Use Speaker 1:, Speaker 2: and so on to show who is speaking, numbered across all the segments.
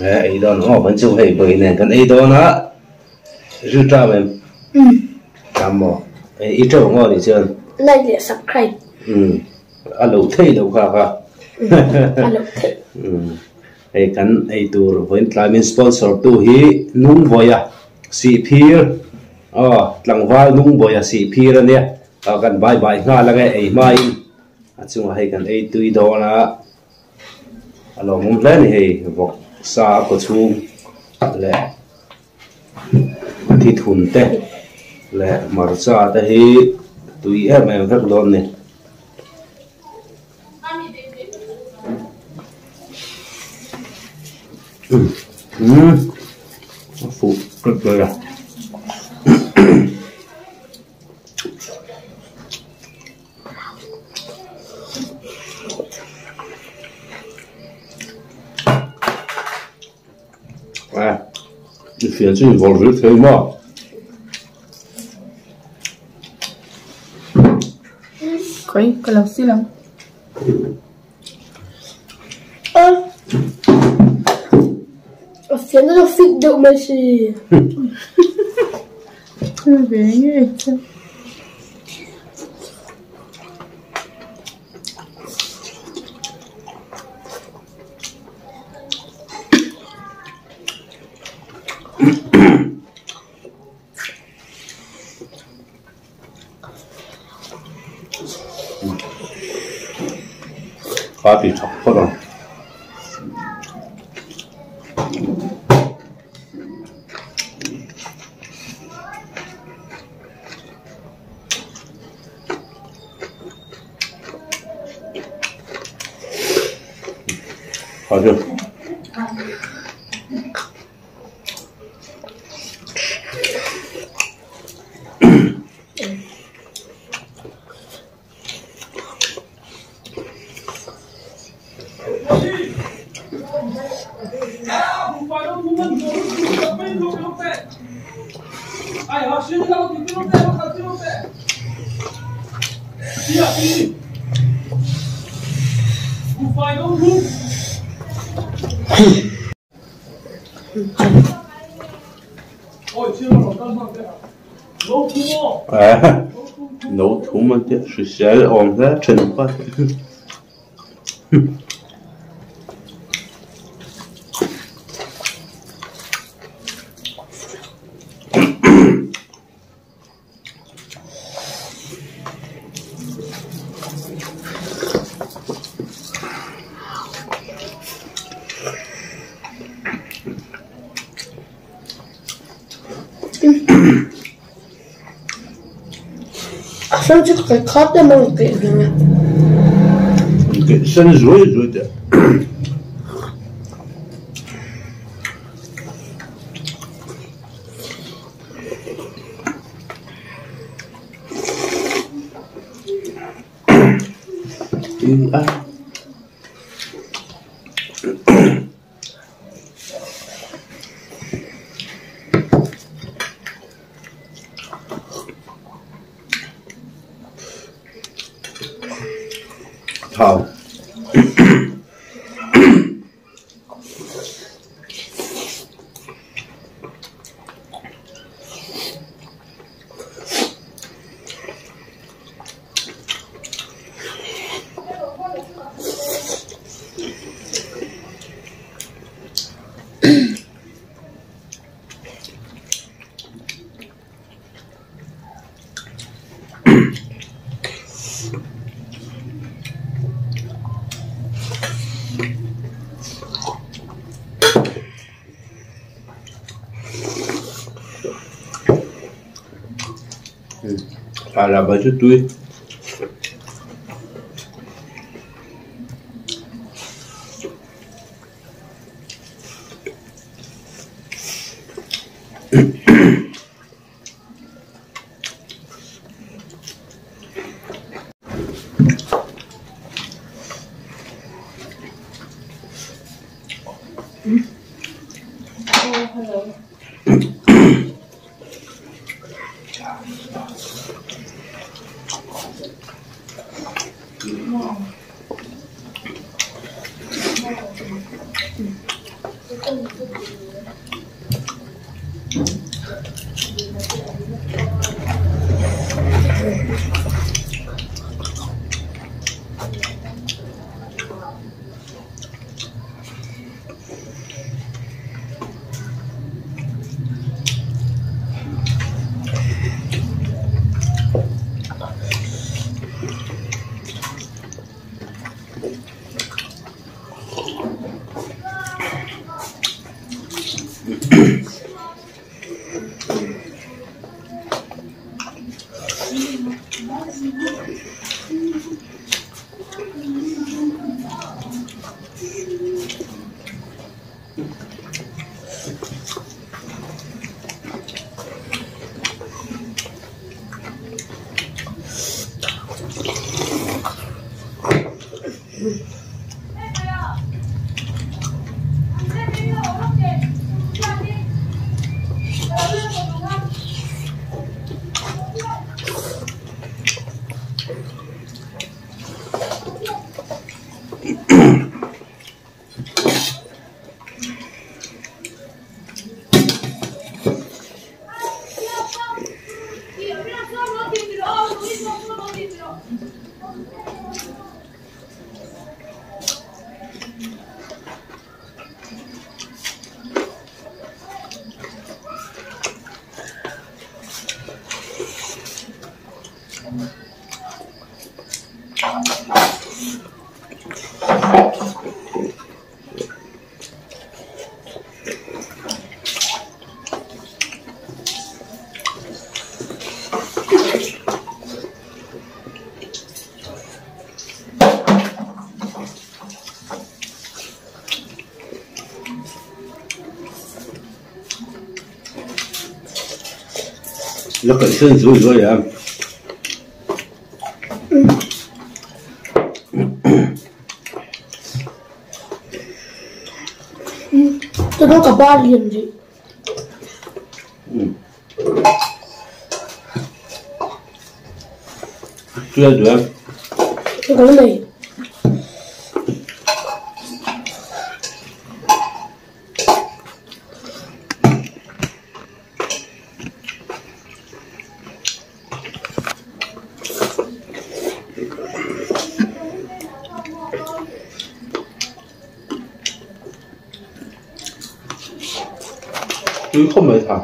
Speaker 1: ấy đó nó vẫn chịu hay bởi nên cái ấy đó nó rút ra mình làm mò ít chỗ ngon thì chưa
Speaker 2: like để subscribe
Speaker 1: alo thấy đâu cả
Speaker 2: alo thấy
Speaker 1: ấy cái ấy tour với làm sponsor tu hi nung voya si phir lang vai nung voya si phir nè cái bye bye nga là cái ấy mai chung hay cái ấy tui đó là alo mong lên thì vawksa có chung lệ thì thun te lệ Hmarcha te hi tui em vek lon ne phụ cực rồi à你选这个日推嘛？
Speaker 3: Coi, kalau silang.
Speaker 2: Haciendo los fit de Messi.
Speaker 3: Muy bien hecho.
Speaker 1: 밥이 적거든. 아주 nấu thú mà tiếc sự sẽ ổn ra chân quá
Speaker 2: Sao chứ cái khó để mà kể được nhỉ?
Speaker 1: cái sân rồi đấy thảo là bà chút tươi Nó cần sơn rùi rồi à?
Speaker 2: Tôi có cả 3 liền gì.
Speaker 1: Chưa được.
Speaker 2: Tôi có này.
Speaker 1: Chứ không phải thả.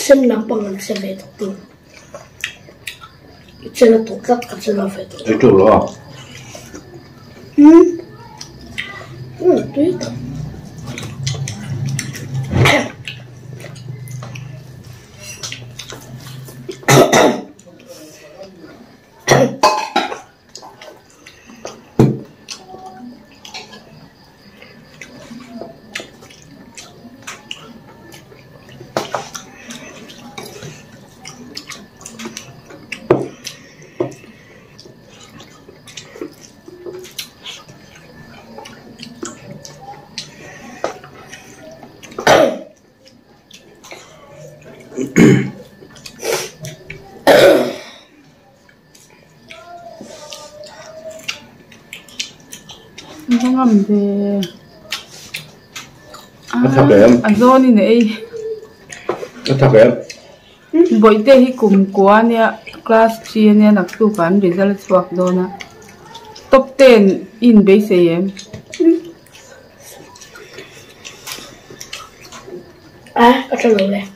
Speaker 1: Sen nampang se veto tu. Se la tocca se la veto. È giuro.
Speaker 2: Tuyết.
Speaker 3: Không làm về
Speaker 1: Thật đẹp em.
Speaker 3: à do ni này
Speaker 1: Thật đẹp.
Speaker 3: bởi thế hi cùng quá nè class 3 nè nặc tu kan result swak do na top 10 in base em
Speaker 2: À, ở trong lồng này.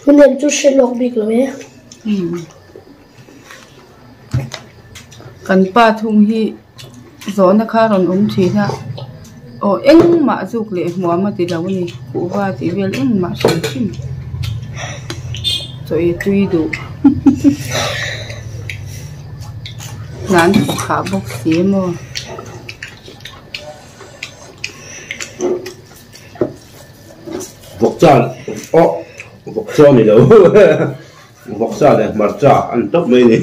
Speaker 2: Mình nên chút xe lọc bịt rồi nhé.
Speaker 3: kan pa thung hi zo na kha ron thi na o eng ma juk le mo ma ti law ni ku wa ti vel eng ma sim sim so e tui du nan kha bok si mo
Speaker 1: vawksa. Vawksa này đâu. Vawksa này Hmarcha ăn top mấy này.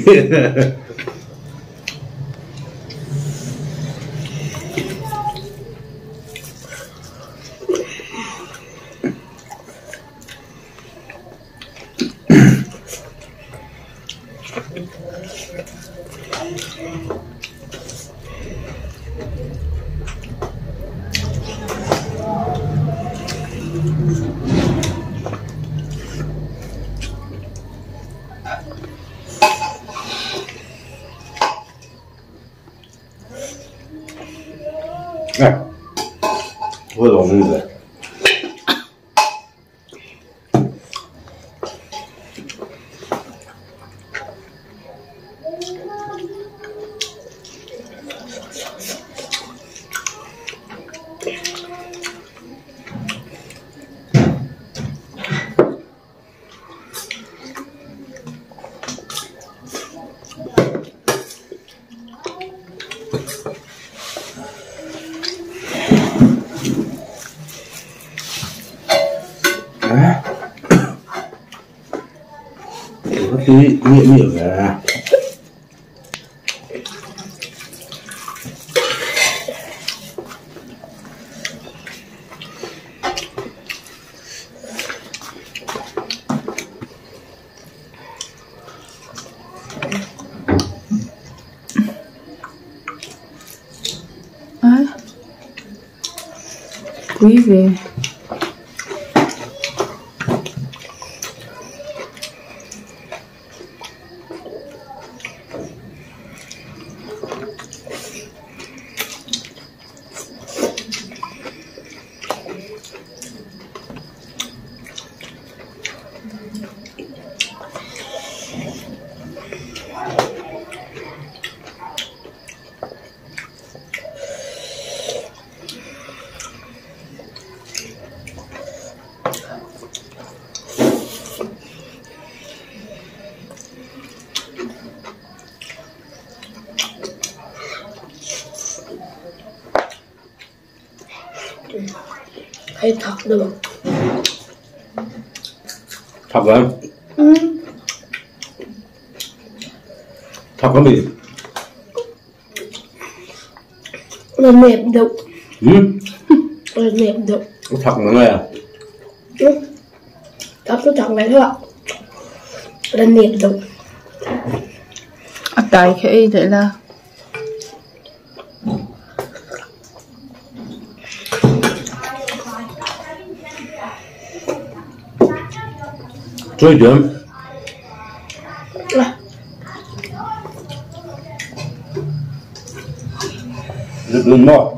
Speaker 1: Này, ôi dồi ôi giời. Tí nhẹ nhẹ về.
Speaker 3: quý về
Speaker 2: Thấy thật được.
Speaker 1: Thật hả? Thật hả mì?
Speaker 2: Là mềm được. Là mềm được.
Speaker 1: Thật mà nghe à?
Speaker 2: Thật tôi thật vậy thôi ạ. Là mềm được.
Speaker 3: tại khi vậy là
Speaker 1: Chơi điểm. Rất luôn đó.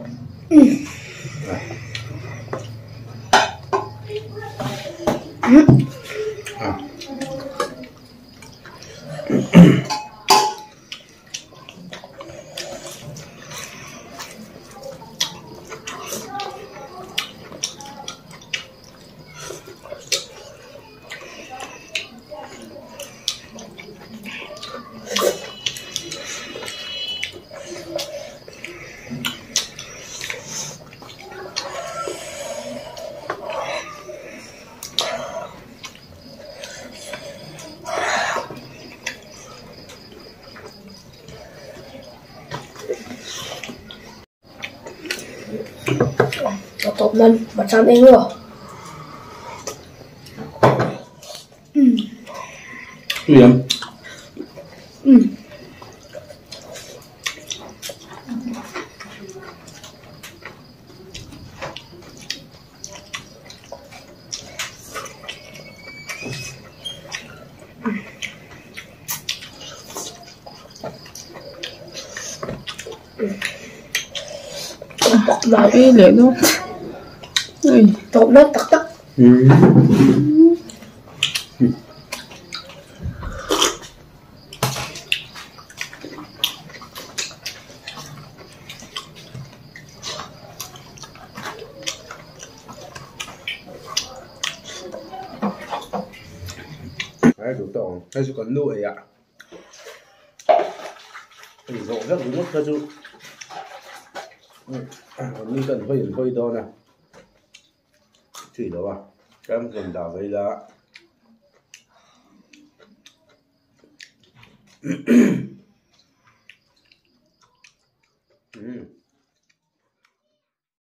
Speaker 2: top nan macam eng lo.
Speaker 1: Tuyam.
Speaker 2: Lại
Speaker 3: Ê lệ luôn. Ui.
Speaker 2: top nan tak tak.
Speaker 1: Đấy, đủ tổng hay chỉ còn nuôi ạ. Thì rộng rất đúng mất cho chú. Còn như cần hơi to nè. Chỉ đó à. Các em cần đảo với lá.